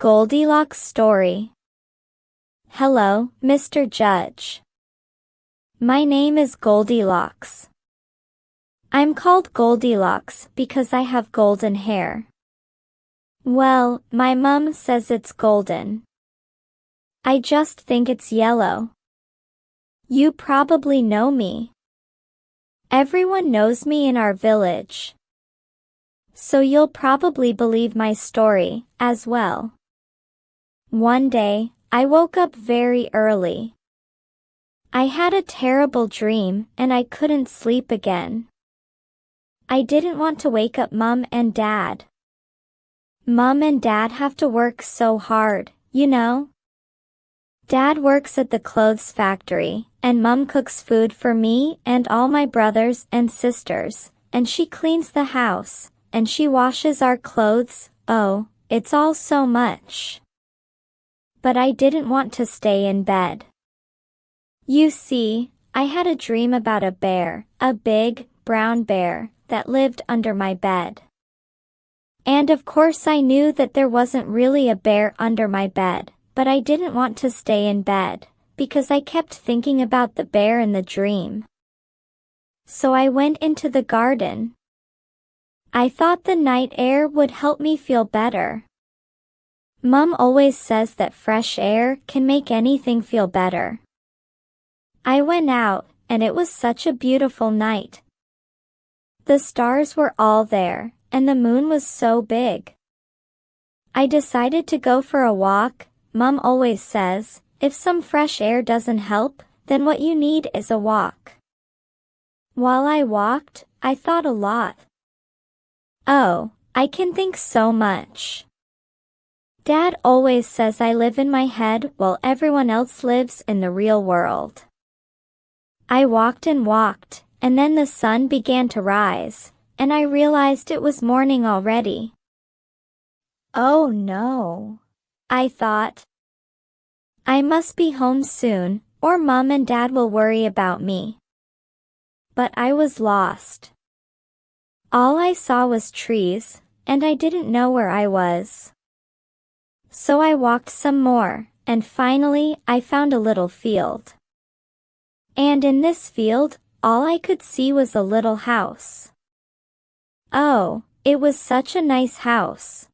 Goldilocks story. Hello, Mr. Judge. My name is Goldilocks. I'm called Goldilocks because I have golden hair. Well, my mom says it's golden. I just think it's yellow. You probably know me. Everyone knows me in our village. So you'll probably believe my story as well. One day, I woke up very early. I had a terrible dream and I couldn't sleep again. I didn't want to wake up Mom and Dad. Mom and Dad have to work so hard, you know? Dad works at the clothes factory, and Mom cooks food for me and all my brothers and sisters, and she cleans the house, and she washes our clothes. Oh, it's all so much. But I didn't want to stay in bed. You see, I had a dream about a bear, a big, brown bear, that lived under my bed. And of course I knew that there wasn't really a bear under my bed, but I didn't want to stay in bed, because I kept thinking about the bear in the dream. So I went into the garden. I thought the night air would help me feel better. Mom always says that fresh air can make anything feel better. I went out, and it was such a beautiful night. The stars were all there, and the moon was so big. I decided to go for a walk. Mom always says, if some fresh air doesn't help, then what you need is a walk. While I walked, I thought a lot. Oh, I can think so much. Dad always says I live in my head while everyone else lives in the real world. I walked and walked, and then the sun began to rise, and I realized it was morning already. Oh no, I thought. I must be home soon, or Mom and Dad will worry about me. But I was lost. All I saw was trees, and I didn't know where I was. So I walked some more, and finally I found a little field. And in this field, all I could see was a little house. Oh, it was such a nice house.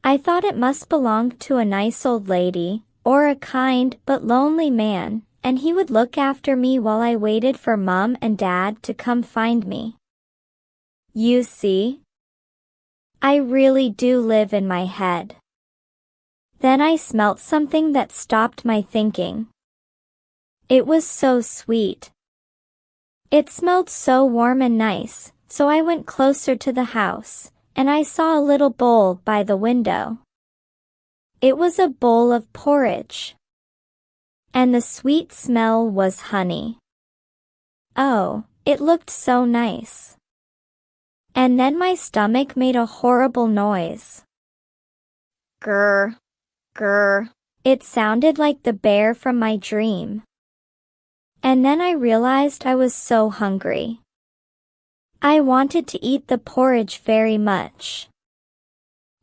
I thought it must belong to a nice old lady, or a kind but lonely man, and he would look after me while I waited for Mom and Dad to come find me. You see? I really do live in my head. Then I smelt something that stopped my thinking. It was so sweet. It smelled so warm and nice, so I went closer to the house, and I saw a little bowl by the window. It was a bowl of porridge. And the sweet smell was honey. Oh, it looked so nice. And then my stomach made a horrible noise. Grr. Grr. It sounded like the bear from my dream. And then I realized I was so hungry. I wanted to eat the porridge very much.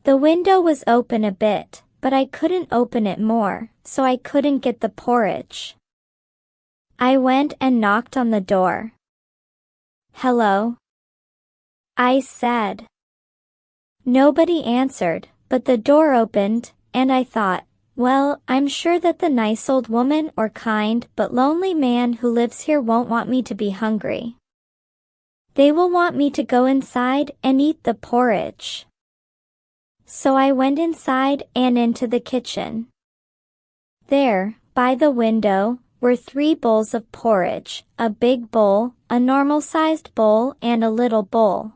The window was open a bit, but I couldn't open it more, so I couldn't get the porridge. I went and knocked on the door. Hello? I said. Nobody answered, but the door opened, and I thought, well, I'm sure that the nice old woman or kind but lonely man who lives here won't want me to be hungry. They will want me to go inside and eat the porridge. So I went inside and into the kitchen. There, by the window, were 3 bowls of porridge, a big bowl, a normal-sized bowl, and a little bowl.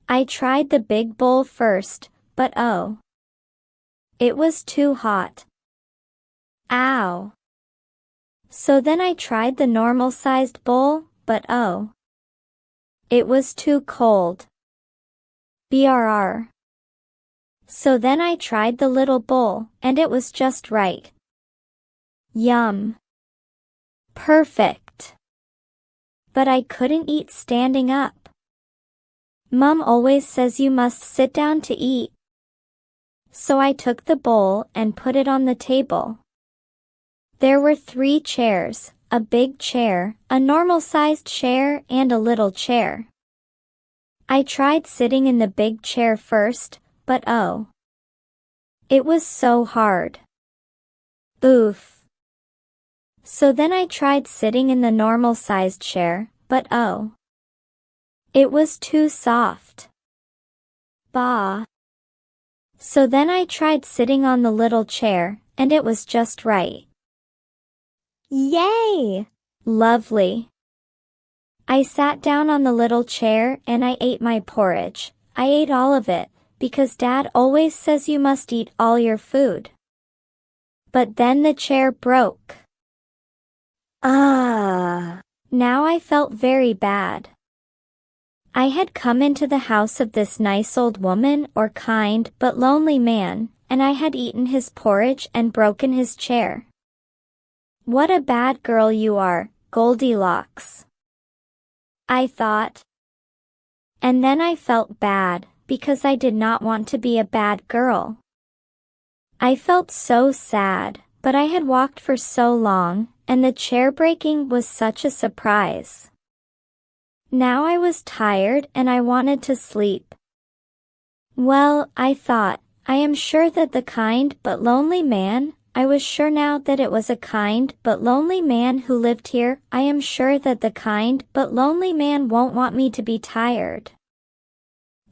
I tried the big bowl first, but oh. It was too hot. Ow. So then I tried the normal-sized bowl, but oh. It was too cold. Brr. So then I tried the little bowl, and it was just right. Yum. Perfect. But I couldn't eat standing up. Mom always says you must sit down to eat. So I took the bowl and put it on the table. There were 3 chairs, a big chair, a normal-sized chair, and a little chair. I tried sitting in the big chair first, but oh, it was so hard. Oof. So then I tried sitting in the normal-sized chair, but oh, it was too soft. Bah. So then I tried sitting on the little chair, and it was just right. Yay! Lovely. I sat down on the little chair and I ate my porridge. I ate all of it, because Dad always says you must eat all your food. But then the chair broke. Ah! Now I felt very bad. I had come into the house of this nice old woman or kind but lonely man, and I had eaten his porridge and broken his chair. What a bad girl you are, Goldilocks, I thought. And then I felt bad, because I did not want to be a bad girl. I felt so sad, but I had walked for so long, and the chair breaking was such a surprise. Now I was tired and I wanted to sleep. Well, I thought, I am sure that the kind but lonely man, I was sure now that it was a kind but lonely man who lived here. I am sure that the kind but lonely man won't want me to be tired.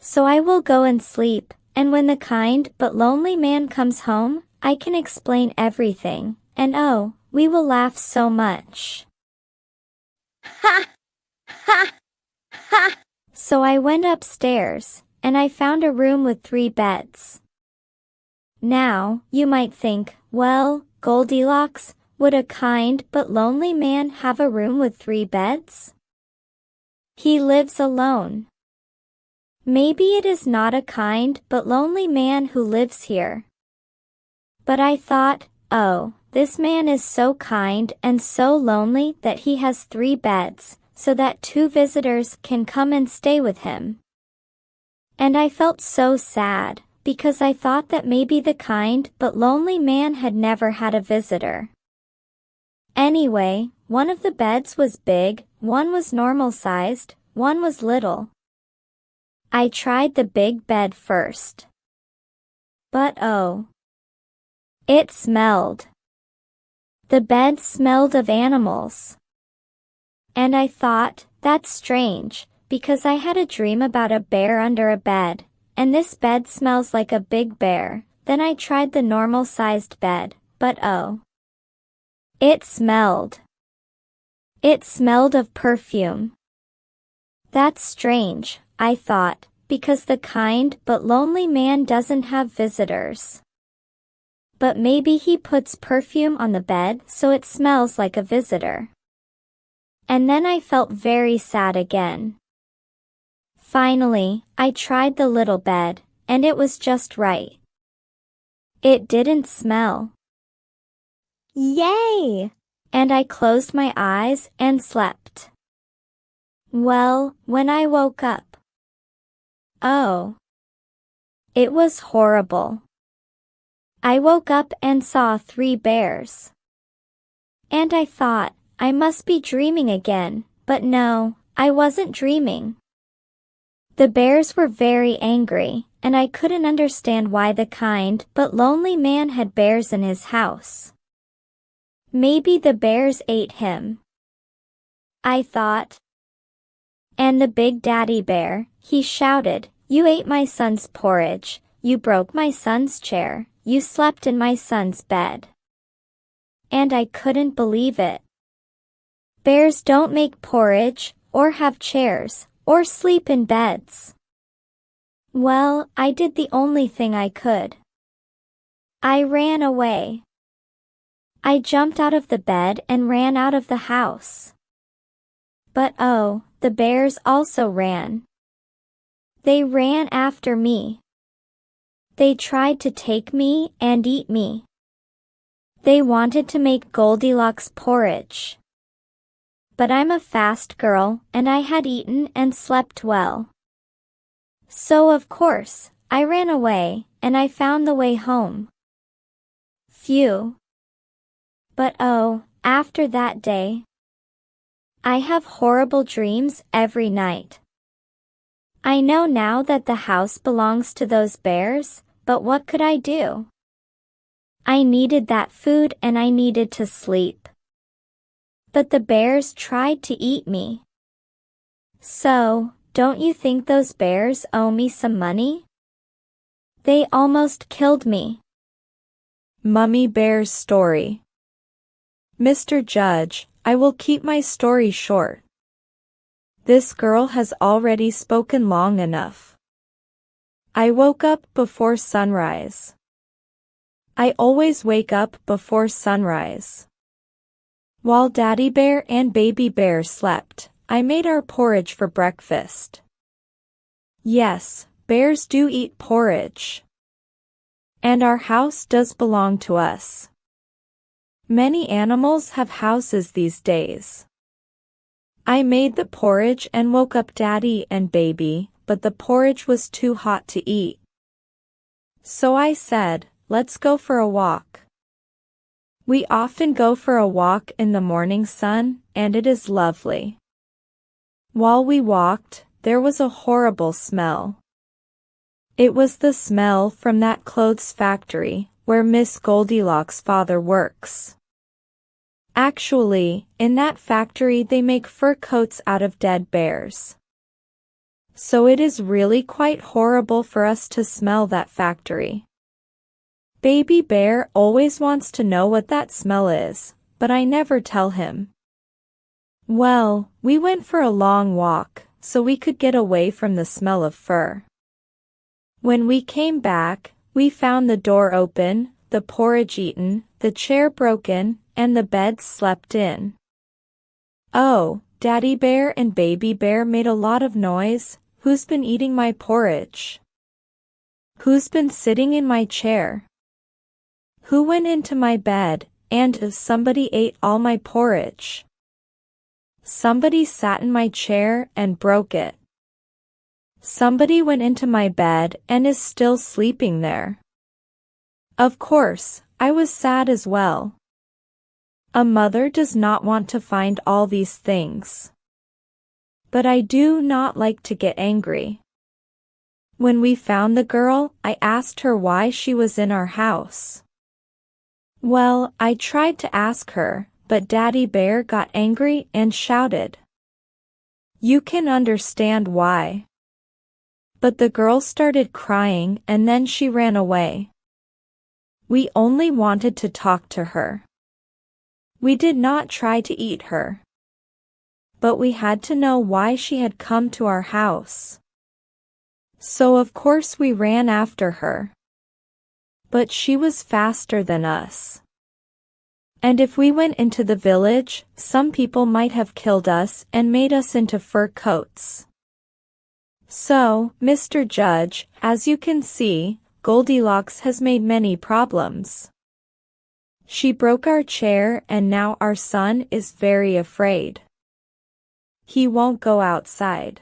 So I will go and sleep, and when the kind but lonely man comes home, I can explain everything, and oh, we will laugh so much. Ha! Ha! Ha! So I went upstairs, and I found a room with 3 beds. Now, you might think, well, Goldilocks, would a kind but lonely man have a room with 3 beds? He lives alone. Maybe it is not a kind but lonely man who lives here. But I thought, oh, this man is so kind and so lonely that he has 3 beds, so that 2 visitors can come and stay with him. And I felt so sad, because I thought that maybe the kind but lonely man had never had a visitor. Anyway, one of the beds was big, one was normal-sized, one was little. I tried the big bed first. But oh, it smelled. The bed smelled of animals. And I thought, that's strange, because I had a dream about a bear under a bed, and this bed smells like a big bear. Then I tried the normal-sized bed, but oh, it smelled. It smelled of perfume. That's strange, I thought, because the kind but lonely man doesn't have visitors. But maybe he puts perfume on the bed so it smells like a visitor. And then I felt very sad again. Finally, I tried the little bed, and it was just right. It didn't smell. Yay! And I closed my eyes and slept. Well, when I woke up, oh, it was horrible. I woke up and saw 3 bears. And I thought, I must be dreaming again, but no, I wasn't dreaming. The bears were very angry, and I couldn't understand why the kind but lonely man had bears in his house. Maybe the bears ate him, I thought. And the big daddy bear, he shouted, "You ate my son's porridge, you broke my son's chair, you slept in my son's bed." And I couldn't believe it. Bears don't make porridge, or have chairs, or sleep in beds. Well, I did the only thing I could. I ran away. I jumped out of the bed and ran out of the house. But oh, the bears also ran. They ran after me. They tried to take me and eat me. They wanted to make Goldilocks porridge. But I'm a fast girl, and I had eaten and slept well. So of course, I ran away, and I found the way home. Phew. But oh, after that day, I have horrible dreams every night. I know now that the house belongs to those bears, but what could I do? I needed that food and I needed to sleep. But the bears tried to eat me. So, don't you think those bears owe me some money? They almost killed me. Mummy Bear's story. Mr. Judge, I will keep my story short. This girl has already spoken long enough. I woke up before sunrise. I always wake up before sunrise. While Daddy Bear and Baby Bear slept, I made our porridge for breakfast. Yes, bears do eat porridge. And our house does belong to us. Many animals have houses these days. I made the porridge and woke up Daddy and Baby, but the porridge was too hot to eat. So I said, let's go for a walk. We often go for a walk in the morning sun, and it is lovely. While we walked, there was a horrible smell. It was the smell from that clothes factory, where Miss Goldilocks' father works. Actually, in that factory they make fur coats out of dead bears. So it is really quite horrible for us to smell that factory. Baby Bear always wants to know what that smell is, but I never tell him. Well, we went for a long walk, so we could get away from the smell of fur. When we came back, we found the door open, the porridge eaten, the chair broken, and the bed slept in. Oh, Daddy Bear and Baby Bear made a lot of noise. Who's been eating my porridge? Who's been sitting in my chair? Who went into my bed, and somebody ate all my porridge? Somebody sat in my chair and broke it. Somebody went into my bed and is still sleeping there. Of course, I was sad as well. A mother does not want to find all these things. But I do not like to get angry. When we found the girl, I asked her why she was in our house. Well, I tried to ask her, but Daddy Bear got angry and shouted. You can understand why. But the girl started crying and then she ran away. We only wanted to talk to her. We did not try to eat her. But we had to know why she had come to our house. So of course we ran after her. But she was faster than us. And if we went into the village, some people might have killed us and made us into fur coats. So, Mr. Judge, as you can see, Goldilocks has made many problems. She broke our chair and now our son is very afraid. He won't go outside.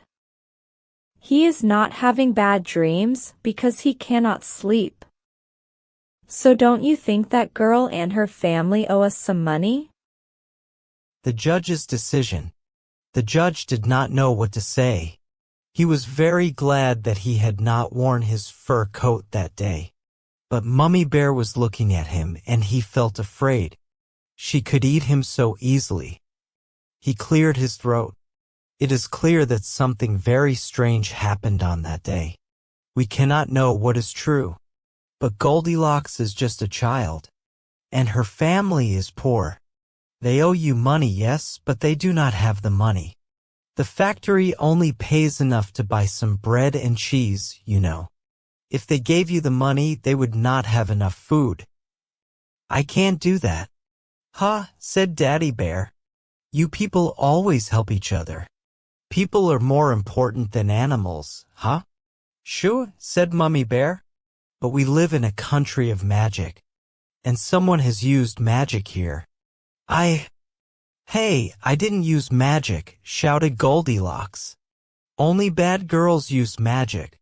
He is not having bad dreams because he cannot sleep. So don't you think that girl and her family owe us some money? The judge's decision. The judge did not know what to say. He was very glad that he had not worn his fur coat that day. But Mummy Bear was looking at him and he felt afraid. She could eat him so easily. He cleared his throat. It is clear that something very strange happened on that day. We cannot know what is true. But Goldilocks is just a child. And her family is poor. They owe you money, yes, but they do not have the money. The factory only pays enough to buy some bread and cheese, you know. If they gave you the money, they would not have enough food. I can't do that. Huh, said Daddy Bear. You people always help each other. People are more important than animals, huh? Sure, said Mummy Bear. But we live in a country of magic. And someone has used magic here. Hey, I didn't use magic, shouted Goldilocks. Only bad girls use magic.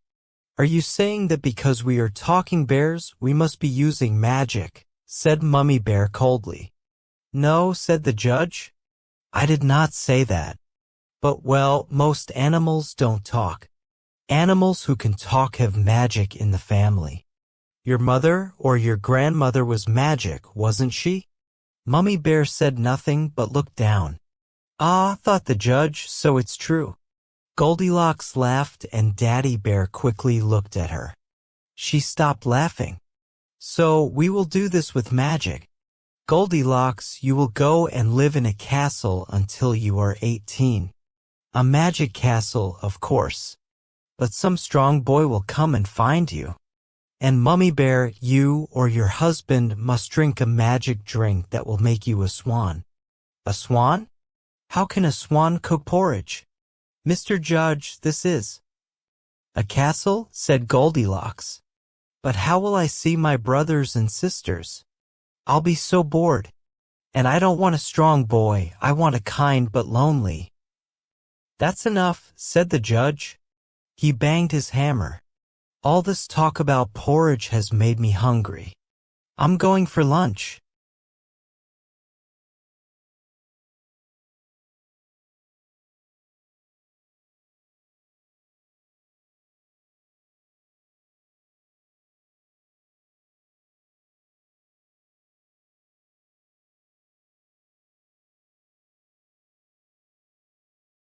Are you saying that because we are talking bears, we must be using magic? Said Mummy Bear coldly. No, said the judge. I did not say that. But well, most animals don't talk. Animals who can talk have magic in the family. Your mother or your grandmother was magic, wasn't she? Mummy Bear said nothing but looked down. Ah, thought the judge, so it's true. Goldilocks laughed and Daddy Bear quickly looked at her. She stopped laughing. So we will do this with magic. Goldilocks, you will go and live in a castle until you are 18. A magic castle, of course. But some strong boy will come and find you. And Mummy Bear, you or your husband must drink a magic drink that will make you a swan. A swan? How can a swan cook porridge? Mr. Judge, this is a castle, said Goldilocks. But how will I see my brothers and sisters? I'll be so bored. And I don't want a strong boy, I want a kind but lonely. That's enough, said the judge. He banged his hammer. All this talk about porridge has made me hungry. I'm going for lunch.